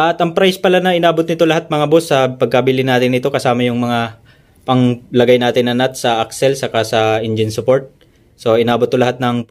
At ang price pala na inabot nito lahat mga boss sa pagkabili natin nito, kasama yung mga panglagay natin na nut sa axle saka sa engine support. So inabot to lahat ng...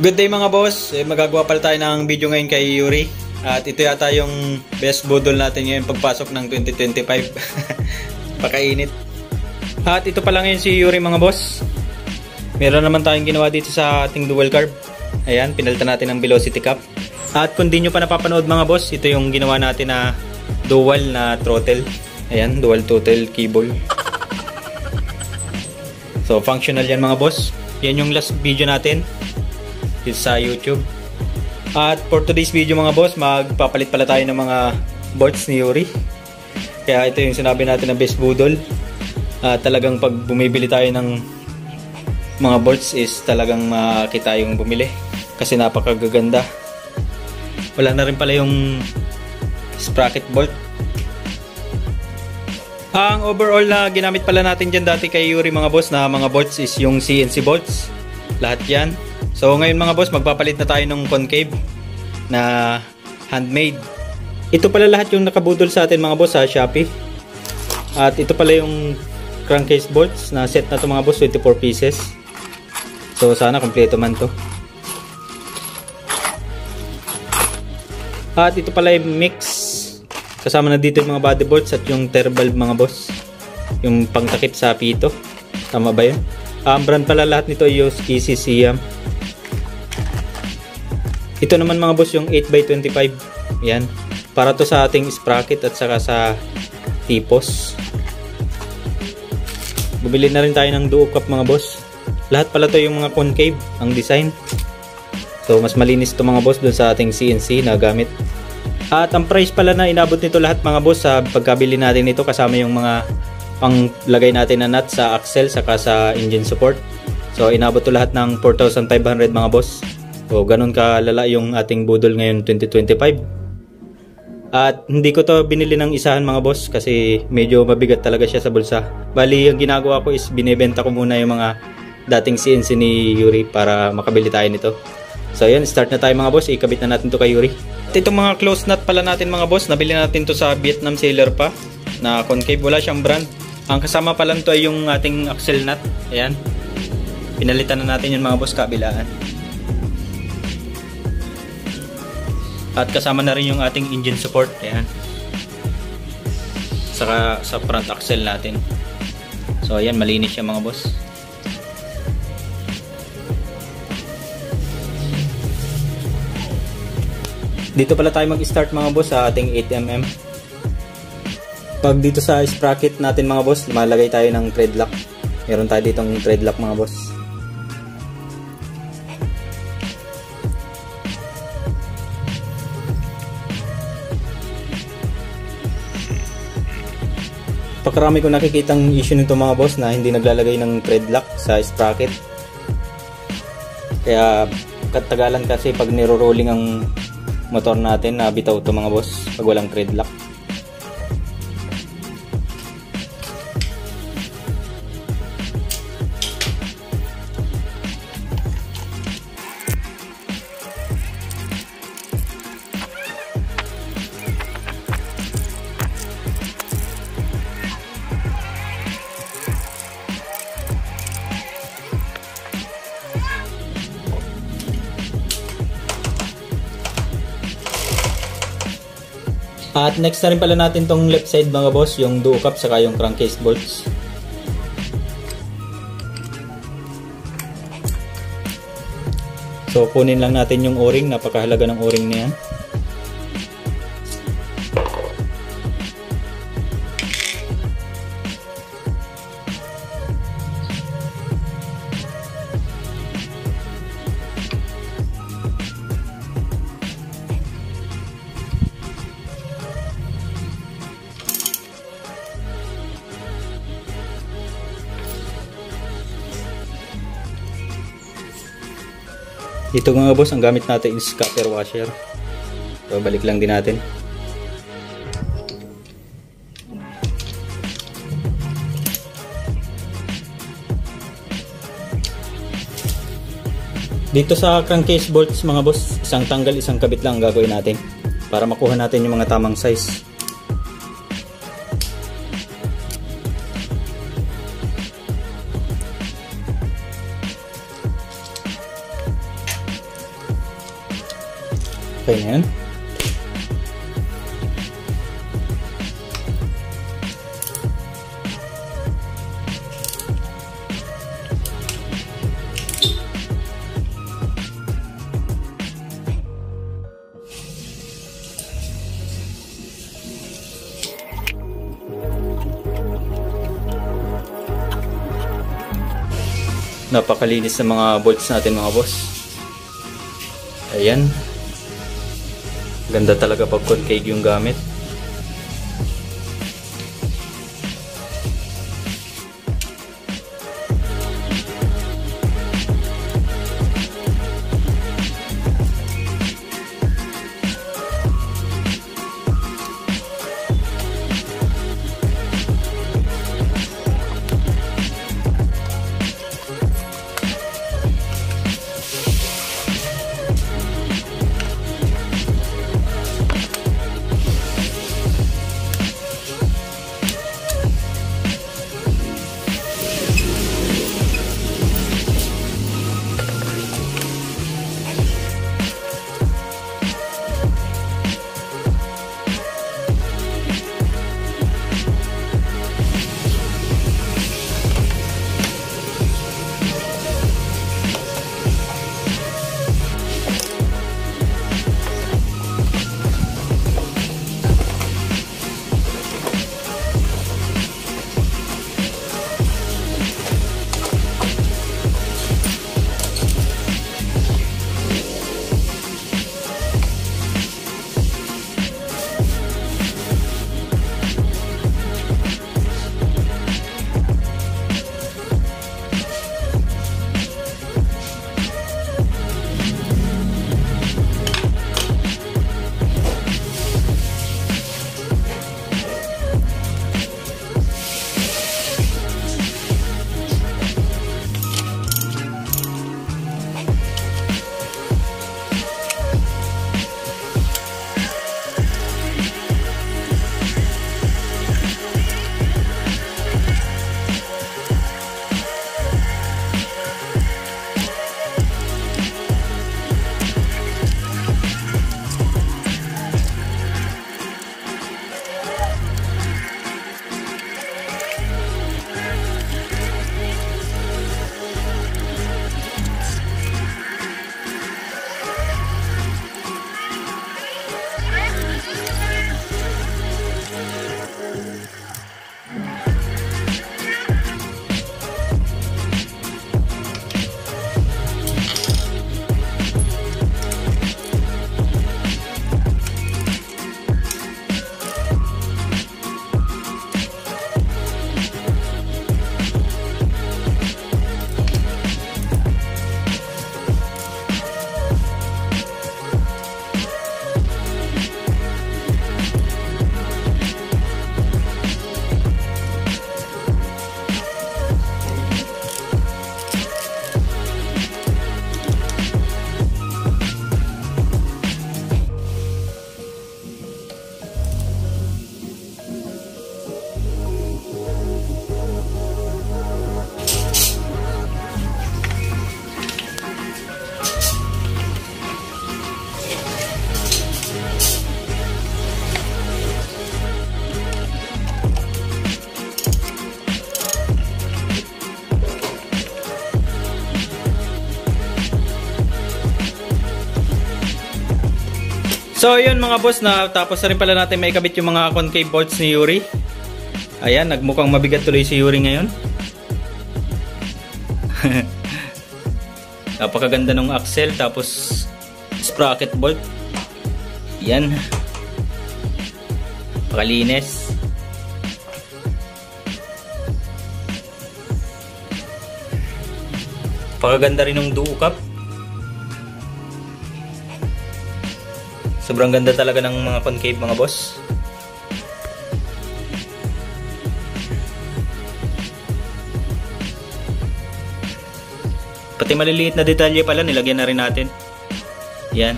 Good day mga boss, magagawa pala tayo ng video ngayon kay Yuri. At ito yata yung best budol natin ngayon pagpasok ng 2025. Pakainit. At ito pala ngayon si Yuri mga boss. Meron naman tayong ginawa dito sa ating dual carb. Ayan, pinalitan natin ng velocity cap. At kung di nyo pa napapanood mga boss, ito yung ginawa natin na dual na throttle. Ayan, dual throttle cable. So functional yan mga boss. Yan yung last video natin dito sa YouTube. At for today's video mga boss, magpapalit pala tayo ng mga bolts ni Yuri. Kaya ito yung sinabi natin na best budol. Talagang pag bumibili tayo ng mga bolts is talagang makita yung bumili. Kasi napakagaganda. Wala na rin pala yung sprocket bolt. Ang overall na ginamit pala natin dyan dati kay Yuri mga boss na mga bolts is yung CNC bolts. Lahat yan. So ngayon mga boss, magpapalit na tayo ng concave na handmade. Ito pala lahat yung nakabudol sa atin mga boss sa Shopee. At ito pala yung crankcase bolts na set na to mga boss, 24 pieces. So sana kompleto man to. At ito pala yung mix. Kasama na dito yung mga body bolts at yung tear valve mga boss. Yung pangtakip sa pito. Tama ba yun? Ang brand pala lahat nito ay ECCM. Ito naman mga boss yung 8x25. Yan. Para to sa ating sprocket at saka sa tipos. Bumili na rin tayo ng duo cup mga boss. Lahat pala to yung mga concave ang design. So mas malinis to mga boss dun sa ating CNC na gamit. At ang price pala na inabot nito lahat mga boss sa pagkabili natin nito, kasama yung mga panglagay natin na nut sa axle saka sa engine support. So inabot to lahat ng 4,500 mga boss. So ganun kalala yung ating budol ngayon 2025. At hindi ko to binili ng isahan mga boss kasi medyo mabigat talaga siya sa bulsa. Bali yung ginagawa ko is binebenta ko muna yung mga dating CNC ni Yuri para makabili tayo nito. So ayan, start na tayo mga boss, ikabit na natin to kay Yuri. At itong mga close nut pala natin mga boss, nabili natin to sa Vietnam seller pa na concave, wala siyang brand. Ang kasama pala nito ay yung ating axle nut. Ayan, pinalitan na natin yung mga boss kabilaan. At kasama na rin yung ating engine support. Ayan, saka sa front axle natin. So ayan, malinis siya mga boss. Dito pala tayo mag-start mga boss sa ating 8mm. Pag dito sa sprocket natin mga boss, malagay tayo ng thread lock. Meron tayo ditong thread lock mga boss. Pakarami ko nakikitang issue nito mga boss na hindi naglalagay ng thread lock sa sprocket. Kaya katagalan kasi pag niro-rolling ang motor natin na bitaw to mga boss pag walang thread lock. At next na rin pala natin tong left side mga boss, yung duo cup saka yung crankcase bolts. So kunin lang natin yung o-ring, napakahalaga ng o-ring na yan. Dito mga boss, ang gamit natin is copper washer. So balik lang din natin. Dito sa crankcase bolts mga boss, isang tanggal, isang kabit lang ang gagawin natin. para makuha natin yung mga tamang size. Okay na yan. Napakalinis ng mga bolts natin mga boss. Ayan. Ganda talaga pag concave yung gamit. So yun mga boss, na tapos na rin pala natin may kabit yung mga concave bolts ni Yuri. Ayan, nagmukhang mabigat tuloy si Yuri ngayon. Napakaganda ng axle, tapos sprocket bolt. Yan. Pakalinis. Pakaganda rin ng duo cap. Sobrang ganda talaga ng mga concave mga boss. Pati maliliit na detalye pala nilagyan na rin natin. Yan.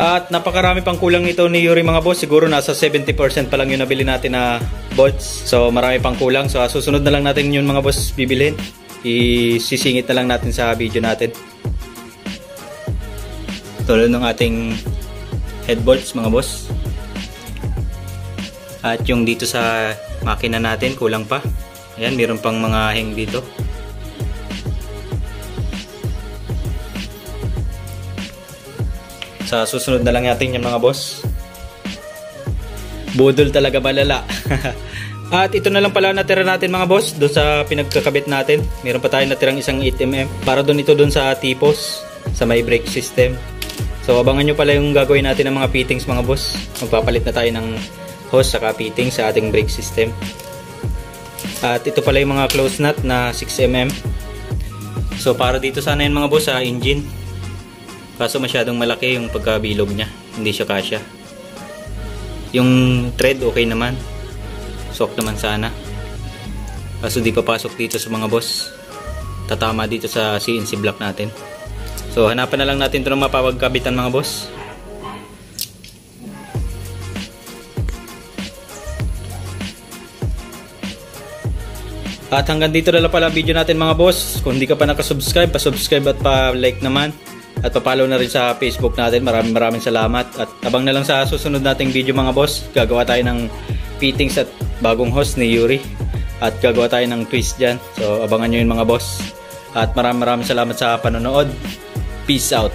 At napakarami pang kulang nito ni Yuri mga boss. Siguro nasa 70% pa lang yung nabili natin na bolts. So marami pang kulang. So susunod na lang natin yun mga boss bibilhin. Isisingit na lang natin sa video natin. Tulad ng ating head bolts mga boss. At yung dito sa makina natin kulang pa. Ayan, meron pang mga hang dito. Sa susunod na lang natin yung mga boss. Budol talaga balala. At ito na lang pala natira natin mga boss doon sa pinagkakabit natin. Meron pa tayong natirang isang 8mm para doon ito doon sa tipos sa may brake system. So abangan nyo pala yung gagawin natin ng mga fittings mga boss. Magpapalit na tayo ng hose saka fitting sa ating brake system. At ito pala yung mga close nut na 6mm. So para dito sana yun mga boss sa engine. Kaso masyadong malaki yung pagkabilog niya. Hindi siya kasya. Yung thread okay naman. Sok naman sana. Kaso di papasok dito sa mga boss. Tatama dito sa CNC block natin. So hanapan na lang natin ito ng mapapagkabitan mga boss. At hanggang dito na lang pala video natin mga boss. Kung hindi ka pa nakasubscribe, pa-subscribe at pa-like naman. At pa-follow na rin sa Facebook natin. Maraming salamat. At abang na lang sa susunod nating video mga boss. Gagawa tayo ng fittings at bagong hose ni Yuri. At gagawa tayo ng twist dyan. So abangan nyo yun mga boss. At maraming salamat sa panonood. Peace out.